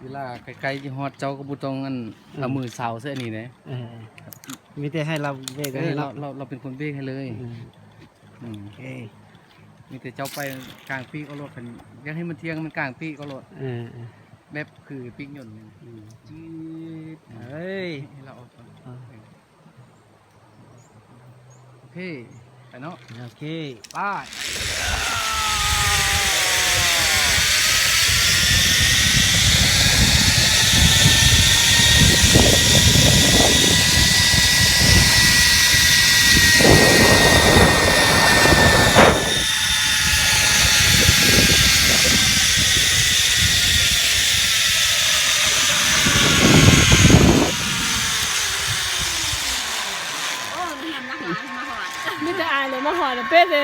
เวลาไกลๆที่ฮอดเจ้าก็บ่ต้องอันเอามือสาวซะอันนี้นะ มีแต่ให้เราเบรก เอ ให้ อ เนาะ เราเป็นคนเบรกให้เลยอืม โอเค มีแต่เจ้าไปกลางปีกเอารถกันอยากให้มันเที่ยงมันกลางปีกเอารถแบบคือปีกยนต์นี่จี๊ด เฮ้ย ให้เราเอาก่อนโอเคไปเนาะ โอเค ไป โอ้ยเห็นนักหนามาหอด ไม่จะอายเลยมาหอดเป็ดเลย